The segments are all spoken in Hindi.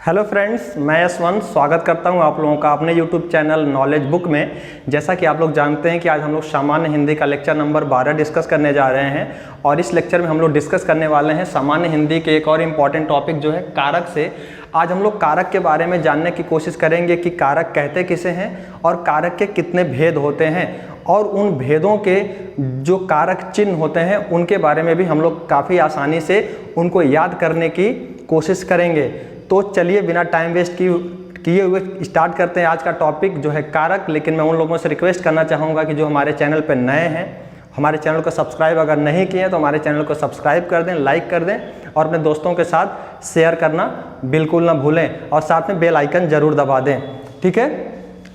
हेलो फ्रेंड्स, मैं यशवंत स्वागत करता हूं आप लोगों का अपने यूट्यूब चैनल नॉलेज बुक में। जैसा कि आप लोग जानते हैं कि आज हम लोग सामान्य हिंदी का लेक्चर नंबर 12 डिस्कस करने जा रहे हैं और इस लेक्चर में हम लोग डिस्कस करने वाले हैं सामान्य हिंदी के एक और इम्पॉर्टेंट टॉपिक जो है कारक से। आज हम लोग कारक के बारे में जानने की कोशिश करेंगे कि कारक कहते किसे हैं और कारक के कितने भेद होते हैं और उन भेदों के जो कारक चिन्ह होते हैं उनके बारे में भी हम लोग काफ़ी आसानी से उनको याद करने की कोशिश करेंगे। तो चलिए बिना टाइम वेस्ट किए हुए स्टार्ट करते हैं आज का टॉपिक जो है कारक। लेकिन मैं उन लोगों से रिक्वेस्ट करना चाहूँगा कि जो हमारे चैनल पर नए हैं, हमारे चैनल को सब्सक्राइब अगर नहीं किए हैं तो हमारे चैनल को सब्सक्राइब कर दें, लाइक कर दें और अपने दोस्तों के साथ शेयर करना बिल्कुल ना भूलें और साथ में बेल आइकन ज़रूर दबा दें। ठीक है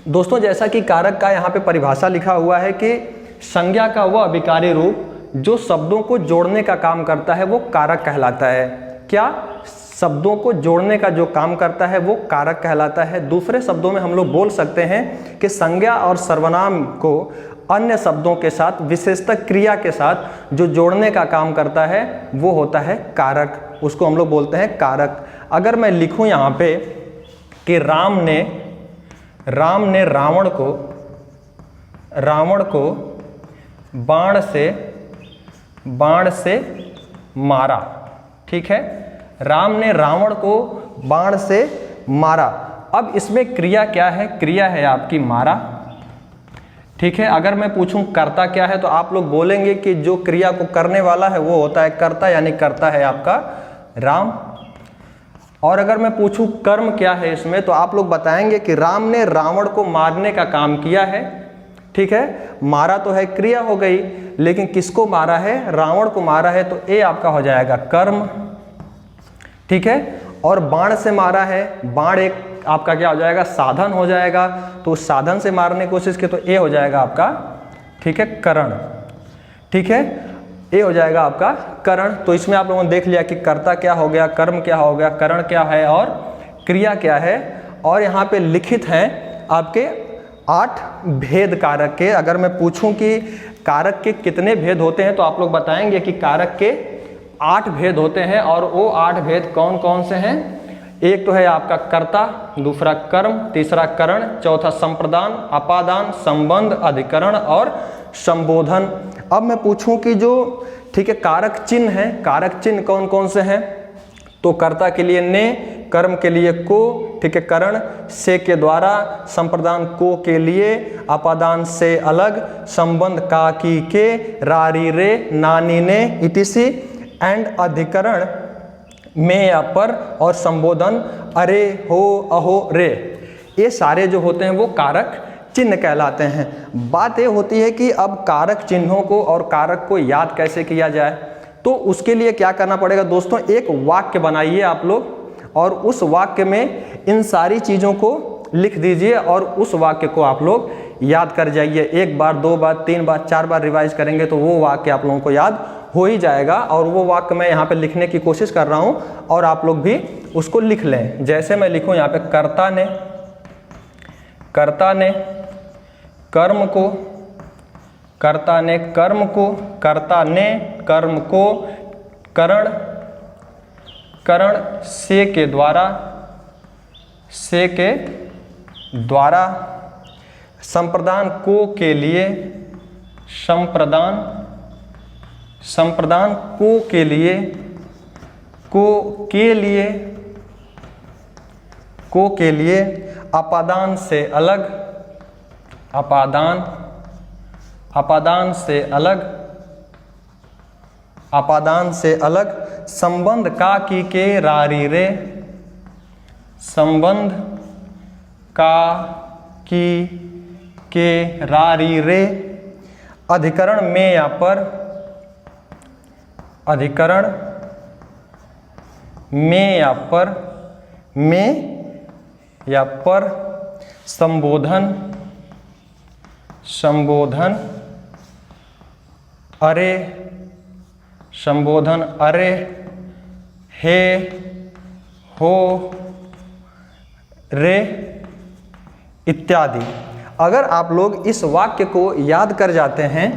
दोस्तों, जैसा कि कारक का यहाँ पे परिभाषा लिखा हुआ है कि संज्ञा का वह अभिकारी रूप जो शब्दों को जोड़ने का काम करता है वो कारक कहलाता है। क्या? शब्दों को जोड़ने का जो काम करता है वो कारक कहलाता है। दूसरे शब्दों में हम लोग बोल सकते हैं कि संज्ञा और सर्वनाम को अन्य शब्दों के साथ, विशेषतः क्रिया के साथ जो जोड़ने का काम करता है वो होता है कारक, उसको हम लोग बोलते हैं कारक। अगर मैं लिखूं यहाँ पे कि राम ने रावण को बाण से मारा। ठीक है, राम ने रावण को बाण से मारा। अब इसमें क्रिया क्या है? क्रिया है आपकी मारा। ठीक है, अगर मैं पूछूं कर्ता क्या है तो आप लोग बोलेंगे कि जो क्रिया को करने वाला है वो होता है कर्ता, यानी कर्ता है आपका राम। और अगर मैं पूछूं कर्म क्या है इसमें तो आप लोग बताएंगे कि राम ने रावण को मारने का काम किया है। ठीक है, मारा तो है क्रिया हो गई, लेकिन किसको मारा है? रावण को मारा है, तो ए आपका हो जाएगा कर्म। ठीक है, और बाण से मारा है, बाण एक आपका क्या हो जाएगा? साधन हो जाएगा। तो उस साधन से मारने की कोशिश की तो ए हो जाएगा आपका, ठीक है, करण। ठीक है, ए हो जाएगा आपका करण। तो इसमें आप लोगों ने देख लिया कि कर्ता क्या हो गया, कर्म क्या हो गया, करण क्या है और क्रिया क्या है। और यहाँ पे लिखित हैं आपके 8 भेद कारक के। अगर मैं पूछूं कि कारक के कितने भेद होते हैं तो आप लोग बताएंगे कि कारक के 8 भेद होते हैं। और वो 8 भेद कौन कौन से हैं? एक तो है आपका कर्ता, दूसरा कर्म, तीसरा करण, चौथा संप्रदान, अपादान, संबंध, अधिकरण और संबोधन। अब मैं पूछूं कि जो ठीक है कारक चिन्ह है, कारक चिन्ह कौन कौन से हैं? तो कर्ता के लिए ने, कर्म के लिए को, ठीक है, करण से के द्वारा, संप्रदान को के लिए, अपादान से अलग, संबंध का की के, रारी रे, नानी ने, इटिसी एंड अधिकरण में या पर और संबोधन अरे, हो, अहो, रे। ये सारे जो होते हैं वो कारक चिन्ह कहलाते हैं। बात ये होती है कि अब कारक चिन्हों को और कारक को याद कैसे किया जाए, तो उसके लिए क्या करना पड़ेगा दोस्तों? एक वाक्य बनाइए आप लोग और उस वाक्य में इन सारी चीज़ों को लिख दीजिए और उस वाक्य को आप लोग याद कर जाइए। 1 बार, 2 बार, 3 बार, 4 बार रिवाइज करेंगे तो वो वाक्य आप लोगों को याद हो ही जाएगा। और वो वाक्य मैं यहाँ पे लिखने की कोशिश कर रहा हूँ और आप लोग भी उसको लिख लें। जैसे मैं लिखूँ यहाँ पे कर्ता ने कर्म को, कर्ता ने कर्म को, कर्ता ने कर्म को, करण से के द्वारा, संप्रदान को के लिए, संप्रदान को के लिए, अपादान से अलग, अपादान से अलग, संबंध का की के, रारी रे, संबंध का की के, रारी रे, अधिकरण में या पर, अधिकरण में या पर, संबोधन अरे, हे, हो, रे इत्यादि। अगर आप लोग इस वाक्य को याद कर जाते हैं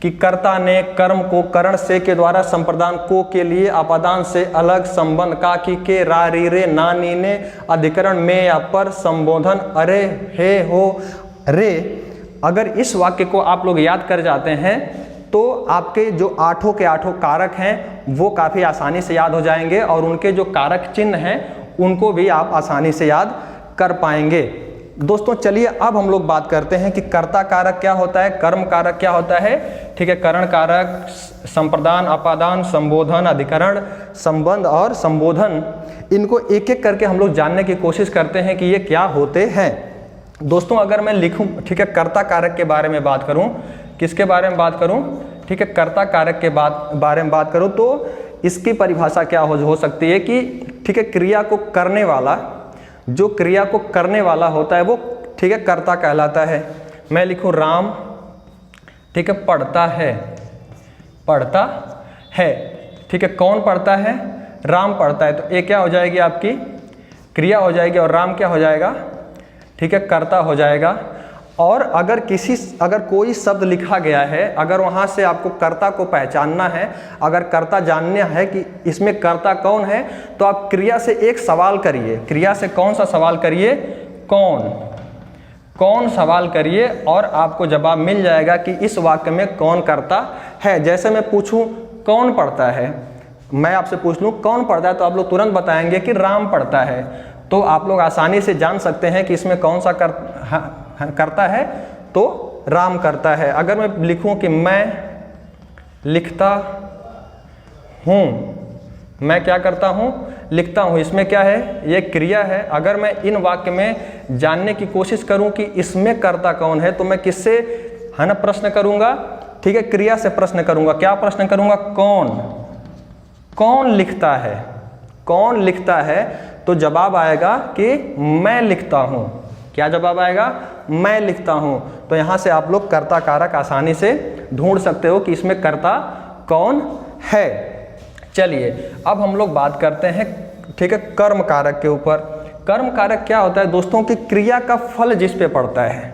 कि कर्ता ने कर्म को करण से के द्वारा संप्रदान को के लिए अपादान से अलग संबंध का कि के रा री रे ना नी ने अधिकरण में या पर संबोधन अरे हे हो रे। अगर इस वाक्य को आप लोग याद कर जाते हैं तो आपके जो आठों के आठों कारक हैं वो काफ़ी आसानी से याद हो जाएंगे और उनके जो कारक चिन्ह हैं उनको भी आप आसानी से याद कर पाएंगे। दोस्तों चलिए अब हम लोग बात करते हैं कि कर्ता कारक क्या होता है, कर्म कारक क्या होता है। ठीक है, करण कारक, संप्रदान, अपादान, संबोधन, अधिकरण, संबंध और संबोधन, इनको एक एक करके हम लोग जानने की कोशिश करते हैं कि ये क्या होते हैं। दोस्तों अगर मैं लिखूं, ठीक है, कर्ता कारक के बारे में बात करूं, किसके बारे में बात करूं, ठीक है, कर्ता कारक के बारे में बात करूं तो इसकी परिभाषा क्या हो सकती है कि ठीक है, क्रिया को करने वाला, जो क्रिया को करने वाला होता है वो ठीक है कर्ता कहलाता है। मैं लिखूं राम, ठीक है, पढ़ता है, पढ़ता है, ठीक है, कौन पढ़ता है, राम पढ़ता है, तो ये क्या हो जाएगी आपकी क्रिया हो जाएगी और राम क्या हो जाएगा, ठीक है, कर्ता हो जाएगा। और अगर कोई शब्द लिखा गया है, अगर वहाँ से आपको कर्ता को पहचानना है, अगर कर्ता जानना है कि इसमें कर्ता कौन है, तो आप क्रिया से एक सवाल करिए। क्रिया से कौन सा सवाल करिए, कौन सवाल करिए और आपको जवाब मिल जाएगा कि इस वाक्य में कौन कर्ता है। जैसे मैं पूछूं कौन पढ़ता है, मैं आपसे पूछ लूँ कौन पढ़ता है, तो आप लोग तुरंत बताएंगे कि राम पढ़ता है। तो आप लोग आसानी से जान सकते हैं कि इसमें कौन सा करता है, तो राम करता है। अगर मैं लिखूं कि मैं लिखता हूं, मैं क्या करता हूं, लिखता हूं, इसमें क्या है, ये क्रिया है। अगर मैं इन वाक्य में जानने की कोशिश करूं कि इसमें कर्ता कौन है, तो मैं किससे है ना प्रश्न करूंगा, ठीक है, क्रिया से प्रश्न करूंगा। क्या प्रश्न करूंगा, कौन लिखता है, कौन लिखता है, तो जवाब आएगा कि मैं लिखता हूं। क्या जवाब आएगा, मैं लिखता हूं। तो यहां से आप लोग कर्ता कारक आसानी से ढूंढ सकते हो कि इसमें कर्ता कौन है। चलिए अब हम लोग बात करते हैं, ठीक है, कर्म कारक के ऊपर। कर्म कारक क्या होता है दोस्तों, कि क्रिया का फल जिस पे पड़ता है,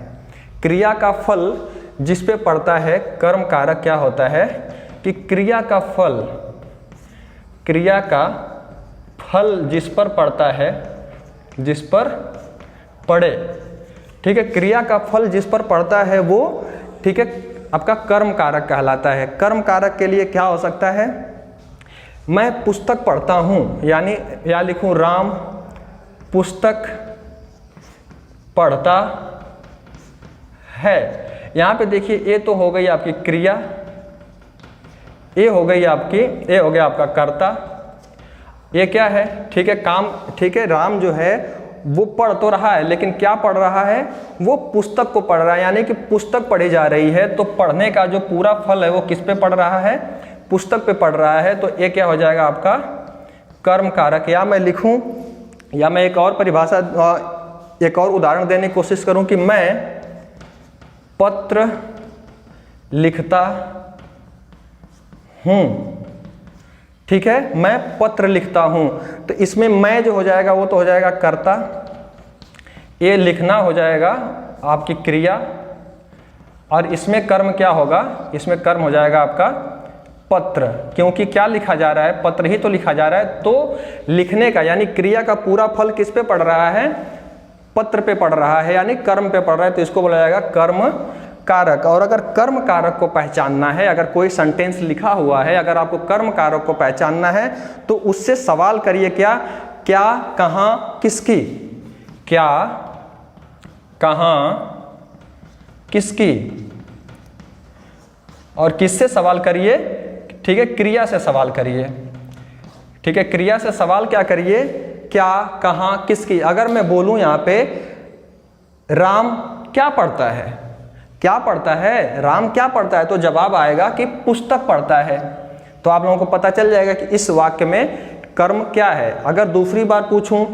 क्रिया का फल जिस पे पड़ता है, कर्म कारक क्या होता है कि क्रिया का फल जिस पर पड़ता है, जिस पर पड़े, ठीक है, क्रिया का फल जिस पर पड़ता है वो, ठीक है, आपका कर्म कारक कहलाता है। कर्म कारक के लिए क्या हो सकता है, मैं पुस्तक पढ़ता हूँ, यानी या लिखूँ राम पुस्तक पढ़ता है। यहाँ पे देखिए ये तो हो गई आपकी क्रिया, ये हो गई आपकी, ये हो गया आपका कर्ता, ये क्या है, ठीक है, काम, ठीक है, राम जो है वो पढ़ तो रहा है लेकिन क्या पढ़ रहा है, वो पुस्तक को पढ़ रहा है, यानी कि पुस्तक पढ़ी जा रही है। तो पढ़ने का जो पूरा फल है वो किस पे पढ़ रहा है, पुस्तक पे पढ़ रहा है। तो ये क्या हो जाएगा आपका कर्म कारक। या मैं लिखूं, या मैं एक और परिभाषा, एक और उदाहरण देने की कोशिश करूं कि मैं पत्र लिखता हूं, ठीक है, मैं पत्र लिखता हूं। तो इसमें मैं जो हो जाएगा वो तो हो जाएगा कर्ता, ये लिखना हो जाएगा आपकी क्रिया, और इसमें कर्म क्या होगा, इसमें कर्म हो जाएगा आपका पत्र, क्योंकि क्या लिखा जा रहा है, पत्र ही तो लिखा जा रहा है। तो लिखने का यानी क्रिया का पूरा फल किस पे पड़ रहा है, पत्र पे पड़ रहा है, यानी कर्म पे पड़ रहा है, तो इसको बोला जाएगा कर्म कारक। और अगर कर्म कारक को पहचानना है, अगर कोई सेंटेंस लिखा हुआ है, अगर आपको कर्म कारक को पहचानना है तो उससे सवाल करिए, क्या, कहाँ, किसकी, क्या, कहाँ, किसकी, और किससे सवाल करिए, ठीक है, क्रिया से सवाल करिए, ठीक है, क्रिया से सवाल क्या करिए, क्या, कहाँ, किसकी। अगर मैं बोलूं यहाँ पे राम क्या पढ़ता है, क्या पढ़ता है, राम क्या पढ़ता है, तो जवाब आएगा कि पुस्तक पढ़ता है। तो आप लोगों को पता चल जाएगा कि इस वाक्य में कर्म क्या है। अगर दूसरी बार पूछूं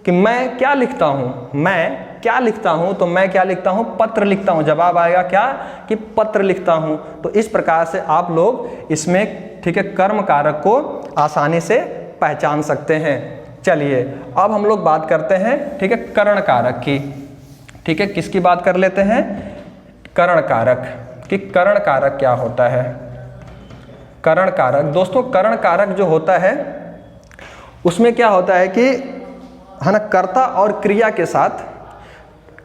कि मैं क्या लिखता हूं, मैं क्या लिखता हूं, तो मैं क्या लिखता हूं, पत्र लिखता हूं, जवाब आएगा क्या, कि पत्र लिखता हूं। तो इस प्रकार से आप लोग इसमें, ठीक है, कर्म कारक को आसानी से पहचान सकते हैं। चलिए अब हम लोग बात करते हैं, ठीक है, करण कारक की, ठीक है, किसकी बात कर लेते हैं, करण कारक। कि करण कारक क्या होता है। करण कारक, दोस्तों करण कारक जो होता है उसमें क्या होता है कि है ना, कर्ता और क्रिया के साथ,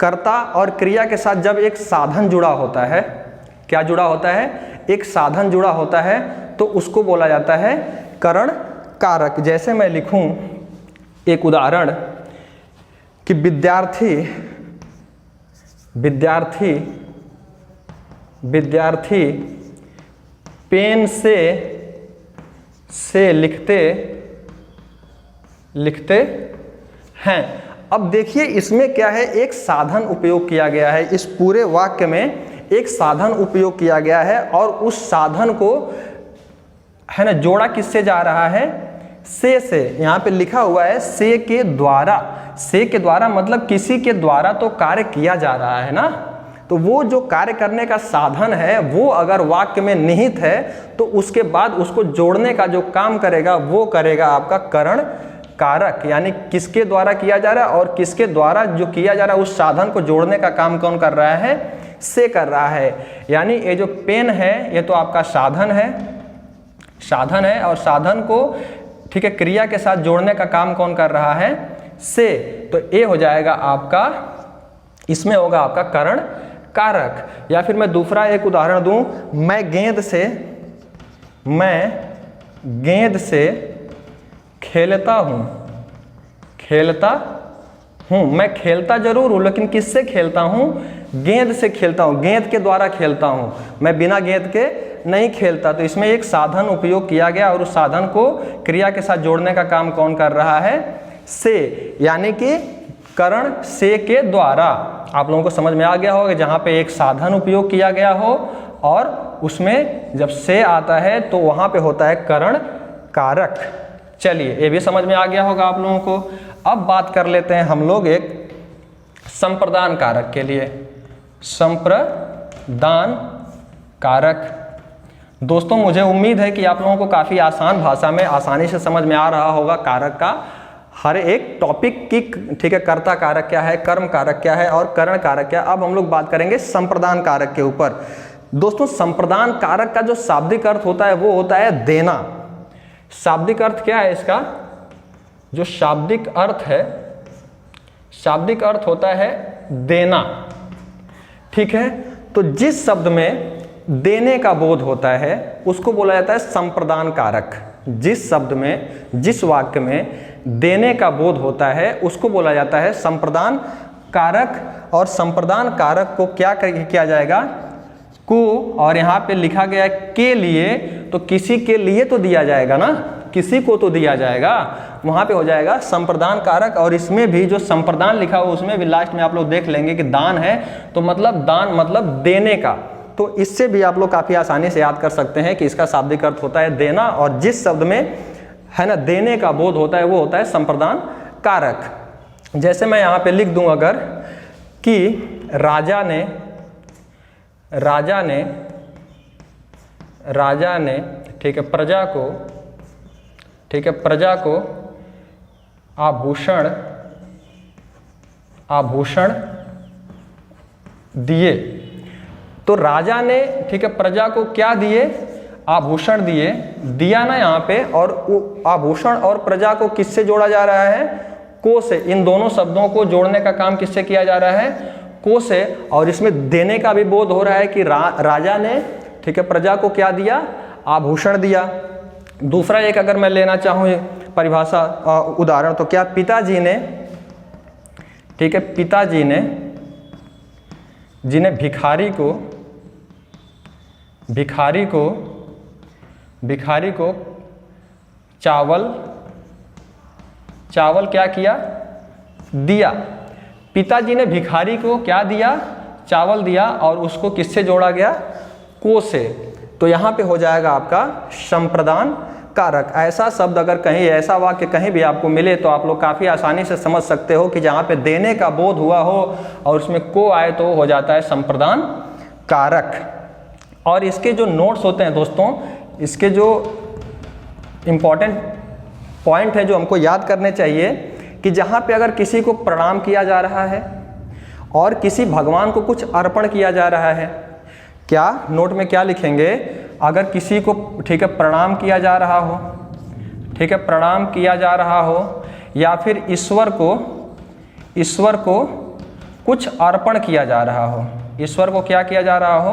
कर्ता और क्रिया के साथ जब एक साधन जुड़ा होता है, क्या जुड़ा होता है, एक साधन जुड़ा होता है, तो उसको बोला जाता है करण कारक। जैसे मैं लिखूं एक उदाहरण कि विद्यार्थी विद्यार्थी विद्यार्थी पेन से लिखते हैं। अब देखिए इसमें क्या है, एक साधन उपयोग किया गया है, इस पूरे वाक्य में एक साधन उपयोग किया गया है और उस साधन को है ना जोड़ा किससे जा रहा है, से। यहाँ पे लिखा हुआ है से के द्वारा। से के द्वारा मतलब किसी के द्वारा तो कार्य किया जा रहा है ना, तो वो जो कार्य करने का साधन है वो अगर वाक्य में निहित है तो उसके बाद उसको जोड़ने का जो काम करेगा वो करेगा आपका करण कारक। यानी किसके द्वारा किया जा रहा है और किसके द्वारा जो किया जा रहा है उस साधन को जोड़ने का काम कौन कर रहा है, से कर रहा है। यानी ये जो पेन है ये तो आपका साधन है और साधन को ठीक है क्रिया के साथ जोड़ने का काम कौन कर रहा है, से। तो ये हो जाएगा आपका, इसमें होगा आपका करण कारक। या फिर मैं दूसरा एक उदाहरण दूं, मैं गेंद से खेलता हूं। मैं खेलता जरूर हूं लेकिन किससे खेलता हूं, गेंद से खेलता हूं, गेंद के द्वारा खेलता हूं, मैं बिना गेंद के नहीं खेलता। तो इसमें एक साधन उपयोग किया गया और उस साधन को क्रिया के साथ जोड़ने का काम कौन कर रहा है, से। यानी कि करण से के द्वारा। आप लोगों को समझ में आ गया होगा, जहां पे एक साधन उपयोग किया गया हो और उसमें जब से आता है तो वहां पे होता है करण कारक। चलिए ये भी समझ में आ गया होगा आप लोगों को। अब बात कर लेते हैं हम लोग एक संप्रदान कारक के लिए। संप्रदान कारक, दोस्तों मुझे उम्मीद है कि आप लोगों को काफ़ी आसान भाषा में आसानी से समझ में आ रहा होगा कारक का हर एक टॉपिक की, ठीक है। कर्ता कारक क्या है, कर्म कारक क्या है और करण कारक क्या है। अब हम लोग बात करेंगे संप्रदान कारक के ऊपर। दोस्तों संप्रदान कारक का जो शाब्दिक अर्थ होता है वो होता है देना। शाब्दिक अर्थ क्या है इसका, जो शाब्दिक अर्थ है, शाब्दिक अर्थ होता है देना, ठीक है। तो जिस शब्द में देने का बोध होता है उसको बोला जाता है संप्रदान कारक। जिस शब्द में, जिस वाक्य में देने का बोध होता है उसको बोला जाता है संप्रदान कारक। और संप्रदान कारक को क्या किया जाएगा, को, और यहाँ पे लिखा गया है के लिए, तो किसी के लिए तो दिया जाएगा ना, किसी को तो दिया जाएगा, वहाँ पे हो जाएगा संप्रदान कारक। और इसमें भी जो संप्रदान लिखा हुआ उसमें भी लास्ट में आप लोग देख लेंगे कि दान है, तो मतलब दान मतलब देने का। तो इससे भी आप लोग काफ़ी आसानी से याद कर सकते हैं कि इसका शाब्दिक अर्थ होता है देना, और जिस शब्द में है ना देने का बोध होता है वो होता है संप्रदान कारक। जैसे मैं यहाँ पे लिख दूं अगर कि राजा ने ठीक है प्रजा को आभूषण दिए। तो राजा ने ठीक है प्रजा को क्या दिए, आभूषण दिए, दिया ना यहाँ पे। और आभूषण और प्रजा को किससे जोड़ा जा रहा है, को से। इन दोनों शब्दों को जोड़ने का काम किससे किया जा रहा है, को से। और इसमें देने का भी बोध हो रहा है कि राजा ने ठीक है प्रजा को क्या दिया, आभूषण दिया। दूसरा एक अगर मैं लेना चाहूँ परिभाषा उदाहरण, तो क्या पिताजी ने ठीक है पिताजी ने जिन्हें भिखारी को चावल क्या किया, दिया। पिताजी ने भिखारी को क्या दिया, चावल दिया, और उसको किससे जोड़ा गया, को से। तो यहाँ पे हो जाएगा आपका संप्रदान कारक। ऐसा शब्द अगर कहीं, ऐसा वाक्य कहीं भी आपको मिले तो आप लोग काफ़ी आसानी से समझ सकते हो कि जहाँ पे देने का बोध हुआ हो और उसमें को आए तो हो जाता है संप्रदान कारक। और इसके जो नोट्स होते हैं दोस्तों, इसके जो इम्पॉर्टेंट पॉइंट है जो हमको याद करने चाहिए, कि जहाँ पे अगर किसी को प्रणाम किया जा रहा है और किसी भगवान को कुछ अर्पण किया जा रहा है, क्या नोट में क्या लिखेंगे, अगर किसी को ठीक है प्रणाम किया जा रहा हो, ठीक है प्रणाम किया जा रहा हो, या फिर ईश्वर को कुछ अर्पण किया जा रहा हो, ईश्वर को क्या किया जा रहा हो,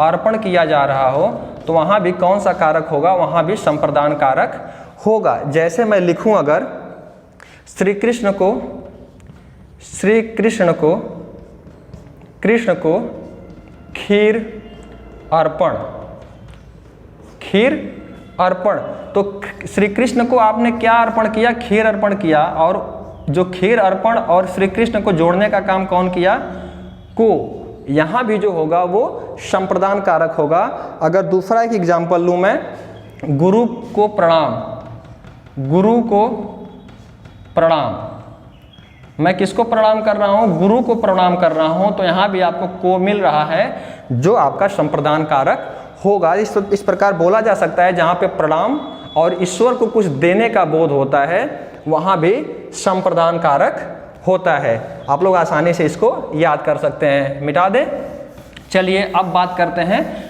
अर्पण किया जा रहा हो, तो वहाँ भी कौन सा कारक होगा, वहाँ भी संप्रदान कारक होगा। जैसे मैं लिखूं अगर श्री कृष्ण को खीर अर्पण, तो श्री कृष्ण को आपने क्या अर्पण किया, खीर अर्पण किया, और जो खीर अर्पण और श्री कृष्ण को जोड़ने का काम कौन किया, को, यहाँ भी जो होगा वो संप्रदान कारक होगा। अगर दूसरा एक एग्जाम्पल लूँ मैं, गुरु को प्रणाम, मैं किसको प्रणाम कर रहा हूँ, गुरु को प्रणाम कर रहा हूँ, तो यहाँ भी आपको को मिल रहा है जो आपका संप्रदान कारक होगा। इस प्रकार बोला जा सकता है जहाँ पे प्रणाम और ईश्वर को कुछ देने का बोध होता है वहाँ भी संप्रदान कारक होता है। आप लोग आसानी से इसको याद कर सकते हैं, मिटा दें। चलिए अब बात करते हैं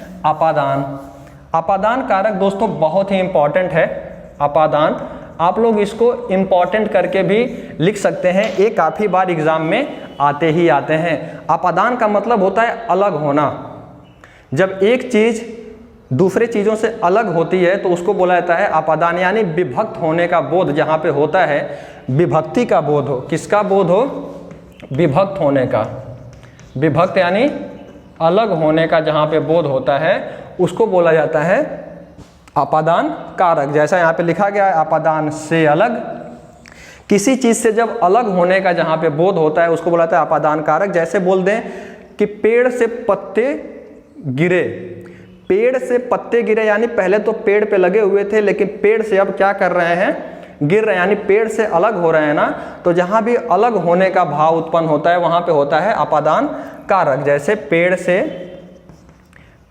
अपादान कारक दोस्तों बहुत ही इंपॉर्टेंट है। अपादान आप लोग इसको इंपॉर्टेंट करके भी लिख सकते हैं, ये काफ़ी बार एग्जाम में आते हैं। अपादान का मतलब होता है अलग होना। जब एक चीज़ दूसरे चीज़ों से अलग होती है तो उसको बोला जाता है अपादान, यानी विभक्त होने का बोध जहाँ पे होता है, विभक्ति का बोध हो। किसका बोध हो, विभक्त होने का। विभक्त यानी अलग होने का जहाँ पे बोध होता है उसको बोला जाता है अपादान कारक। जैसा यहाँ पे लिखा गया है अपादान से अलग, किसी चीज़ से जब अलग होने का जहाँ पे बोध होता है उसको बोला जाता है अपादान कारक। जैसे बोल दें कि पेड़ से पत्ते गिरे, यानी पहले तो पेड़ पे लगे हुए थे लेकिन पेड़ से अब क्या कर रहे हैं, गिर रहे हैं, यानी पेड़ से अलग हो रहे हैं ना। तो जहाँ भी अलग होने का भाव उत्पन्न होता है वहाँ पे होता है अपादान कारक। जैसे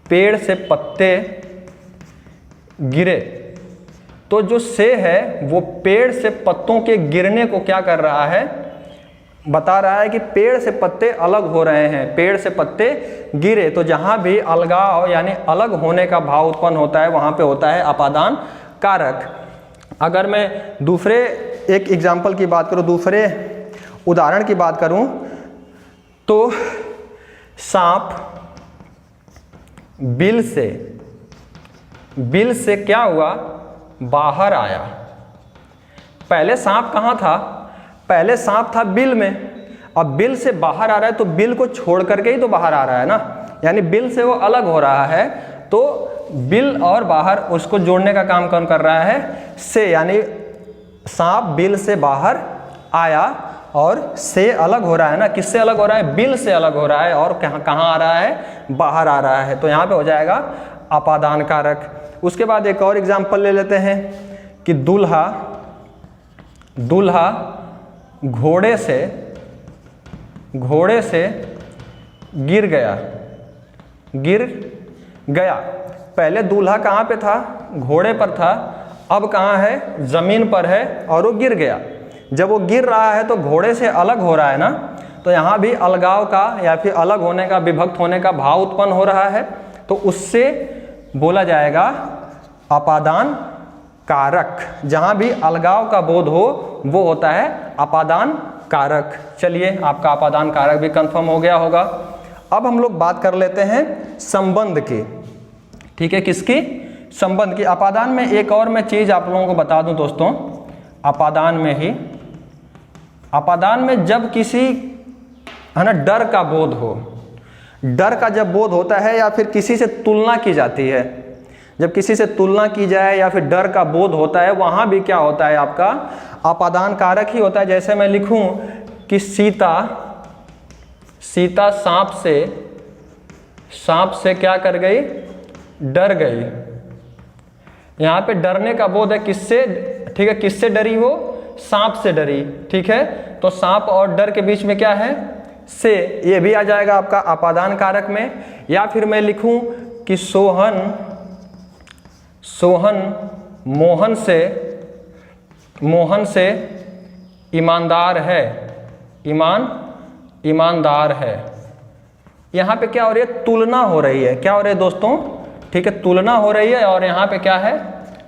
पेड़ से पत्ते गिरे, तो जो से है वो पेड़ से पत्तों के गिरने को क्या कर रहा है, बता रहा है कि पेड़ से पत्ते अलग हो रहे हैं, पेड़ से पत्ते गिरे। तो जहाँ भी अलगाव यानी अलग होने का भाव उत्पन्न होता है वहाँ पे होता है अपादान कारक। अगर मैं दूसरे एक एग्जाम्पल की बात करूँ, दूसरे उदाहरण की बात करूँ, तो सांप बिल से क्या हुआ, बाहर आया। पहले सांप कहाँ था, पहले सांप था बिल में, अब बिल से बाहर आ रहा है तो बिल को छोड़ करके ही तो बाहर आ रहा है ना, यानी बिल से वो अलग हो रहा है। तो बिल और बाहर उसको जोड़ने का काम कौन कर रहा है, से, यानी सांप बिल से बाहर आया और से अलग हो रहा है ना, किससे अलग हो रहा है, बिल से अलग हो रहा है, और कहाँ आ रहा है, बाहर आ रहा है। तो यहाँ पे हो जाएगा अपादान कारक। उसके बाद एक और एग्जाम्पल ले लेते हैं कि दूल्हा घोड़े से गिर गया। पहले दूल्हा कहाँ पे था, घोड़े पर था, अब कहाँ है, ज़मीन पर है और वो गिर गया। जब वो गिर रहा है तो घोड़े से अलग हो रहा है ना, तो यहाँ भी अलगाव का या फिर अलग होने का, विभक्त होने का भाव उत्पन्न हो रहा है, तो उससे बोला जाएगा अपादान कारक। जहाँ भी अलगाव का बोध हो वो होता है अपादान कारक। चलिए आपका अपादान कारक भी कंफर्म हो गया होगा। अब हम लोग बात कर लेते हैं संबंध की, ठीक है, किसकी, संबंध की। अपादान में एक और मैं चीज़ आप लोगों को बता दूं दोस्तों, अपादान में जब किसी है ना डर का बोध हो, डर का जब बोध होता है या फिर किसी से तुलना की जाती है, जब किसी से तुलना की जाए या फिर डर का बोध होता है, वहाँ भी क्या होता है, आपका अपादान कारक ही होता है। जैसे मैं लिखूं कि सीता सांप से क्या कर गई, डर गई। यहाँ पे डरने का बोध है किससे, ठीक है, किससे डरी वो, सांप से डरी, ठीक है। तो सांप और डर के बीच में क्या है, से, ये भी आ जाएगा आपका अपादान कारक में। या फिर मैं लिखूं कि सोहन मोहन से ईमानदार है, ईमानदार है। यहाँ पे क्या हो रही है, तुलना हो रही है। क्या हो रही है दोस्तों, ठीक है, तुलना हो रही है। और यहाँ पे क्या है,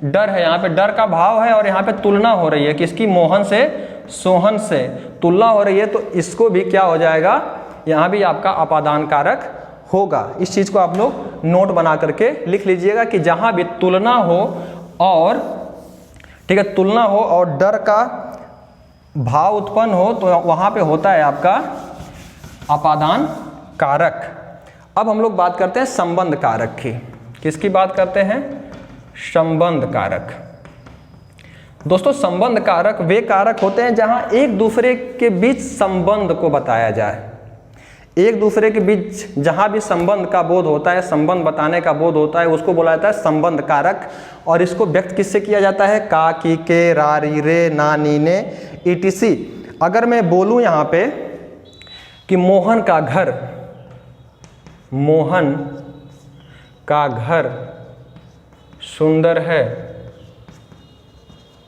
डर है, यहाँ पे डर का भाव है। और यहाँ पे तुलना हो रही है किसकी, मोहन से सोहन से तुलना हो रही है। तो इसको भी क्या हो जाएगा, यहाँ भी आपका अपादान कारक होगा। इस चीज़ को आप लोग नोट बना करके लिख लीजिएगा कि जहाँ भी तुलना हो और, ठीक है, तुलना हो और डर का भाव उत्पन्न हो तो वहाँ पे होता है आपका अपादान कारक। अब हम लोग बात करते हैं संबंध कारक की। किसकी बात करते हैं, संबंध कारक। दोस्तों संबंध कारक वे कारक होते हैं जहां एक दूसरे के बीच संबंध को बताया जाए। एक दूसरे के बीच जहां भी संबंध का बोध होता है, संबंध बताने का बोध होता है, उसको बोला जाता है संबंध कारक। और इसको व्यक्त किससे किया जाता है, का, की, के, रा, री, रे, ना, नी, ने, etc। अगर मैं बोलूं यहाँ पे कि मोहन का घर, मोहन का घर सुंदर है,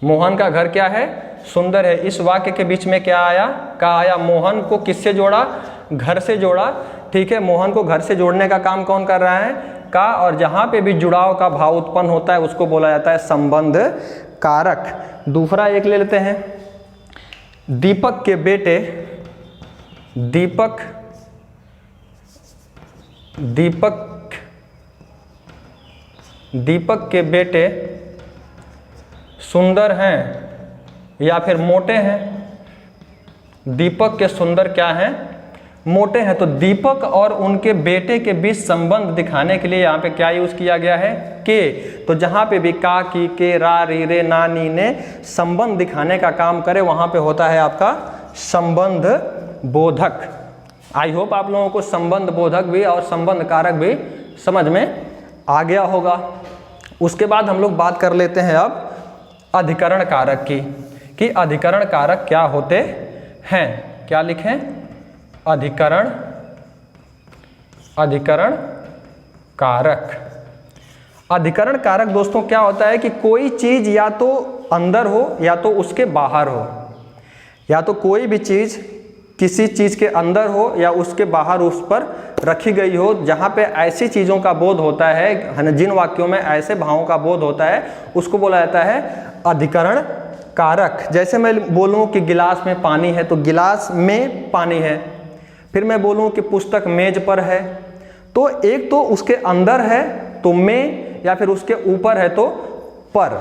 मोहन का घर क्या है, सुंदर है। इस वाक्य के बीच में क्या आया, का आया। मोहन को किससे जोड़ा, घर से जोड़ा, ठीक है। मोहन को घर से जोड़ने का काम कौन कर रहा है, का। और जहां पे भी जुड़ाव का भाव उत्पन्न होता है उसको बोला जाता है संबंध कारक। दूसरा एक ले लेते हैं, दीपक के बेटे, दीपक के बेटे सुंदर हैं या फिर मोटे हैं। दीपक के सुंदर क्या हैं, मोटे हैं। तो दीपक और उनके बेटे के बीच संबंध दिखाने के लिए यहाँ पे क्या यूज किया गया है, के। तो जहाँ पे भी का, की, के, रा, री, रे, ना, नी, ने संबंध दिखाने का काम करे वहाँ पे होता है आपका संबंध बोधक। आई होप आप लोगों को संबंध बोधक भी और संबंध कारक भी समझ में आ गया होगा। उसके बाद हम लोग बात कर लेते हैं अब अधिकरण कारक की, कि अधिकरण कारक क्या होते हैं। क्या लिखें, अधिकरण कारक। अधिकरण कारक दोस्तों क्या होता है कि कोई चीज या तो अंदर हो या तो उसके बाहर हो, या तो कोई भी चीज किसी चीज के अंदर हो या उसके बाहर उस पर रखी गई हो। जहाँ पे ऐसी चीज़ों का बोध होता है, जिन वाक्यों में ऐसे भावों का बोध होता है उसको बोला जाता है अधिकरण कारक। जैसे मैं बोलूँ कि गिलास में पानी है तो गिलास में पानी है। फिर मैं बोलूँ कि पुस्तक मेज पर है तो एक तो उसके अंदर है तो में, या फिर उसके ऊपर है तो पर।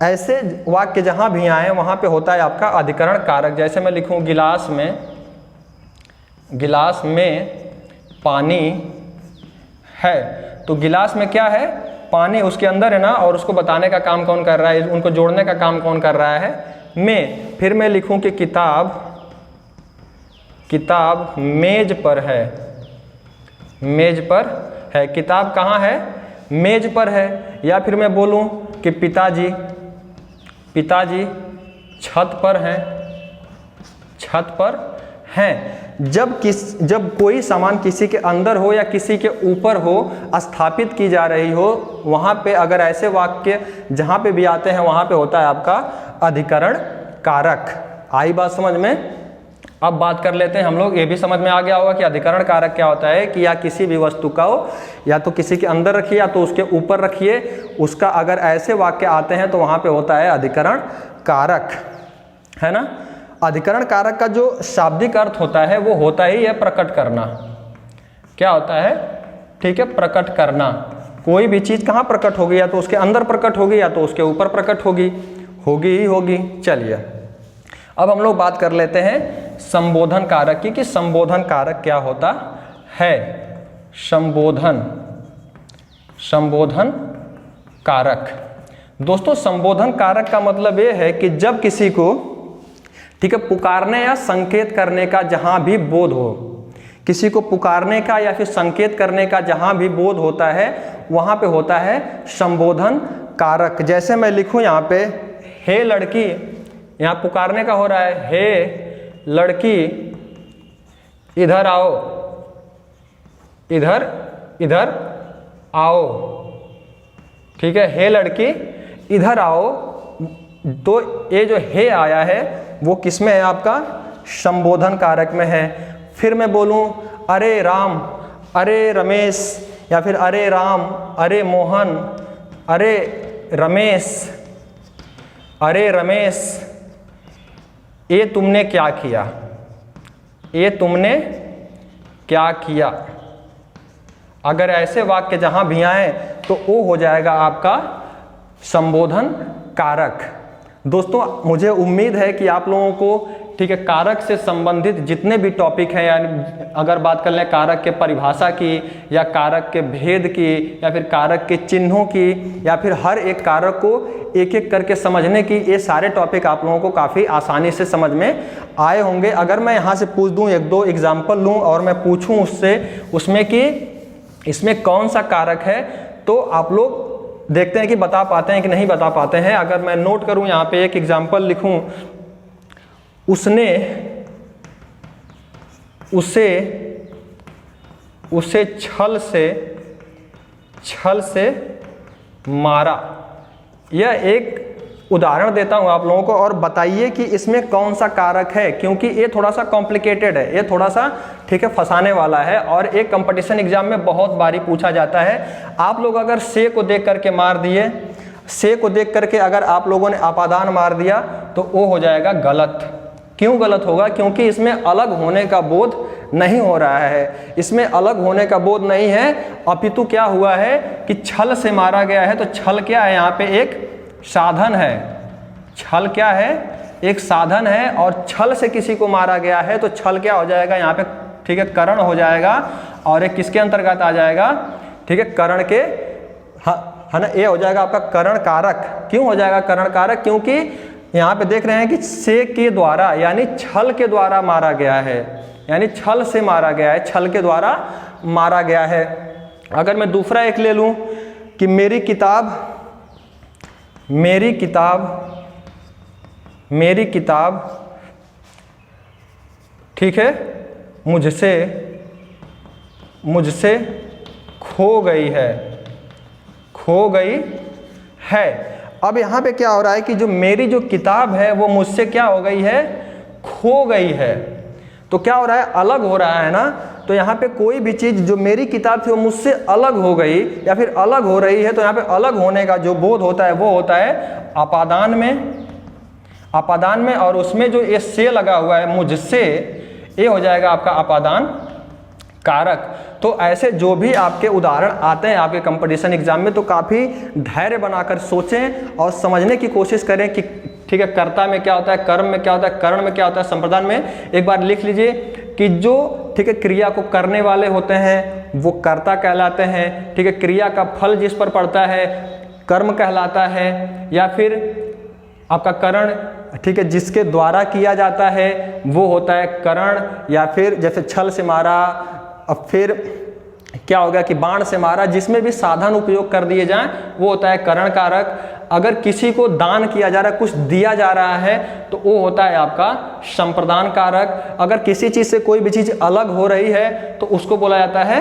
ऐसे वाक्य जहाँ भी आए वहाँ पे होता है आपका अधिकरण कारक। जैसे मैं लिखूँ गिलास में पानी है, तो गिलास में क्या है, पानी उसके अंदर है ना। और उसको बताने का काम कौन कर रहा है, उनको जोड़ने का काम कौन कर रहा है, में। फिर मैं लिखूं कि किताब मेज पर है, मेज पर है। किताब कहाँ है, मेज पर है। या फिर मैं बोलूं कि पिताजी छत पर हैं, छत पर हैं। जब कोई सामान किसी के अंदर हो या किसी के ऊपर हो, स्थापित की जा रही हो, वहाँ पे अगर ऐसे वाक्य जहाँ पे भी आते हैं वहाँ पे होता है आपका अधिकरण कारक। आई बात समझ में। अब बात कर लेते हैं हम लोग, ये भी समझ में आ गया होगा कि अधिकरण कारक क्या होता है, कि या किसी भी वस्तु का हो या तो किसी के अंदर रखिए या तो उसके ऊपर रखिए, उसका अगर ऐसे वाक्य आते हैं तो वहाँ पे होता है अधिकरण कारक, है ना। अधिकरण कारक का जो शाब्दिक अर्थ होता है वो होता ही है प्रकट करना। क्या होता है, ठीक है, प्रकट करना। कोई भी चीज़ कहाँ प्रकट होगी, या तो उसके अंदर प्रकट होगी या तो उसके ऊपर प्रकट होगी ही होगी। चलिए अब हम लोग बात कर लेते हैं संबोधन कारक की, कि संबोधन कारक क्या होता है। संबोधन कारक दोस्तों, संबोधन कारक का मतलब ये है कि जब किसी को, ठीक है, पुकारने या संकेत करने का जहां भी बोध हो, किसी को पुकारने का या फिर संकेत करने का जहां भी बोध होता है वहां पे होता है संबोधन कारक। जैसे मैं लिखूं यहाँ पे, हे लड़की, यहाँ पुकारने का हो रहा है, हे लड़की इधर आओ, इधर आओ, ठीक है, हे लड़की इधर आओ। तो ये जो हे आया है वो किस में है, आपका संबोधन कारक में है। फिर मैं बोलूं अरे राम अरे रमेश, या फिर अरे राम, अरे मोहन, अरे रमेश, अरे रमेश, ये तुमने क्या किया, ये तुमने क्या किया। अगर ऐसे वाक्य जहां भी आए तो वो हो जाएगा आपका संबोधन कारक। दोस्तों मुझे उम्मीद है कि आप लोगों को ठीक है कारक से संबंधित जितने भी टॉपिक हैं, यानी अगर बात कर लें कारक के परिभाषा की, या कारक के भेद की, या फिर कारक के चिन्हों की, या फिर हर एक कारक को एक एक करके समझने की, ये सारे टॉपिक आप लोगों को काफ़ी आसानी से समझ में आए होंगे। अगर मैं यहाँ से पूछ दूँ, एक दो एग्जाम्पल लूँ और मैं पूछूँ उसमें कि इसमें कौन सा कारक है, तो आप लोग देखते हैं कि बता पाते हैं कि नहीं बता पाते हैं। अगर मैं नोट करूं यहाँ पे एक एग्जाम्पल लिखूं, उसे छल से मारा। यह एक उदाहरण देता हूं आप लोगों को और बताइए कि इसमें कौन सा कारक है, क्योंकि ये थोड़ा सा कॉम्प्लिकेटेड है, ये थोड़ा सा ठीक है फंसाने वाला है और एक कंपटीशन एग्जाम में बहुत बारी पूछा जाता है। आप लोग अगर से को देख करके मार दिए, से को देख करके अगर आप लोगों ने अपादान मार दिया तो वो हो जाएगा गलत। क्यों गलत होगा? क्योंकि इसमें अलग होने का बोध नहीं हो रहा है, इसमें अलग होने का बोध नहीं है, अपितु क्या हुआ है कि छल से मारा गया है। तो छल क्या है? यहाँ पे एक साधन है। छल क्या है? एक साधन है। और छल से किसी को मारा गया है तो छल क्या हो जाएगा यहाँ पे? ठीक है करण हो जाएगा। और एक किसके अंतर्गत आ जाएगा? ठीक है करण के, है ना, ये हो जाएगा आपका करण कारक। क्यों हो जाएगा करण कारक? क्योंकि यहाँ पे देख रहे हैं कि से के द्वारा यानी छल के द्वारा मारा गया है, यानी छल से मारा गया है, छल के द्वारा मारा गया है। अगर मैं दूसरा एक ले लूँ कि मेरी किताब ठीक है मुझसे खो गई है। अब यहाँ पे क्या हो रहा है कि जो मेरी जो किताब है वो मुझसे क्या हो गई है? खो गई है। तो क्या हो रहा है? अलग हो रहा है ना। तो यहाँ पे कोई भी चीज़ जो मेरी किताब थी वो मुझसे अलग हो गई या फिर अलग हो रही है, तो यहाँ पे अलग होने का जो बोध होता है वो होता है अपादान में। और उसमें जो ये से लगा हुआ है मुझसे, ये हो जाएगा आपका अपादान कारक। तो ऐसे जो भी आपके उदाहरण आते हैं आपके कंपटीशन एग्जाम में, तो काफ़ी धैर्य बनाकर सोचें और समझने की कोशिश करें कि ठीक है कर्ता में क्या होता है, कर्म में क्या होता है, करण में क्या होता है, संप्रदान में। एक बार लिख लीजिए कि जो ठीक है क्रिया को करने वाले होते हैं वो कर्ता कहलाते हैं। ठीक है क्रिया का फल जिस पर पड़ता है कर्म कहलाता है, या फिर आपका करण ठीक है जिसके द्वारा किया जाता है वो होता है करण। या फिर जैसे छल से मारा, अब फिर क्या होगा कि बाण से मारा, जिसमें भी साधन उपयोग कर दिए जाएं वो होता है करण कारक। अगर किसी को दान किया जा रहा है, कुछ दिया जा रहा है, तो वो होता है आपका संप्रदान कारक। अगर किसी चीज़ से कोई भी चीज़ अलग हो रही है तो उसको बोला जाता है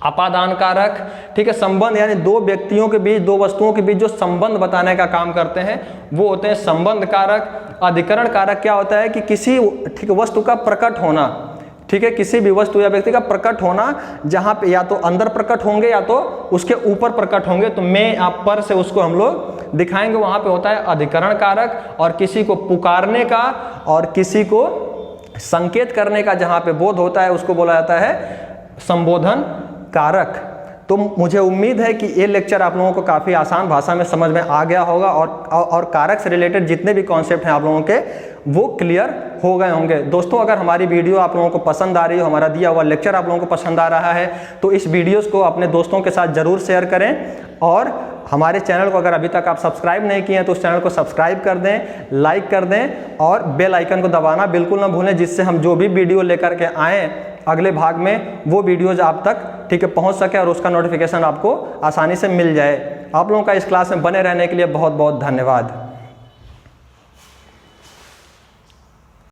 अपादान कारक। ठीक है संबंध यानी दो व्यक्तियों के बीच, दो वस्तुओं के बीच जो संबंध बताने का काम करते हैं वो होते हैं संबंध कारक। अधिकरण कारक क्या होता है कि किसी ठीक वस्तु का प्रकट होना, ठीक है किसी भी वस्तु या व्यक्ति का प्रकट होना, जहाँ पे या तो अंदर प्रकट होंगे या तो उसके ऊपर प्रकट होंगे, तो मैं आप पर से उसको हम लोग दिखाएंगे, वहाँ पे होता है अधिकरण कारक। और किसी को पुकारने का और किसी को संकेत करने का जहाँ पे बोध होता है उसको बोला जाता है संबोधन कारक। तो मुझे उम्मीद है कि ये लेक्चर आप लोगों को काफ़ी आसान भाषा में समझ में आ गया होगा और कारक से रिलेटेड जितने भी कॉन्सेप्ट हैं आप लोगों के वो क्लियर हो गए होंगे। दोस्तों अगर हमारी वीडियो आप लोगों को पसंद आ रही हो, हमारा दिया हुआ लेक्चर आप लोगों को पसंद आ रहा है, तो इस वीडियोस को अपने दोस्तों के साथ ज़रूर शेयर करें। और हमारे चैनल को अगर अभी तक आप सब्सक्राइब नहीं किए हैं तो उस चैनल को सब्सक्राइब कर दें, लाइक कर दें और बेल आइकन को दबाना बिल्कुल ना भूलें, जिससे हम जो भी वीडियो लेकर के आएँ अगले भाग में वो वीडियोज आप तक ठीक है पहुंच सके और उसका नोटिफिकेशन आपको आसानी से मिल जाए। आप लोगों का इस क्लास में बने रहने के लिए बहुत बहुत धन्यवाद।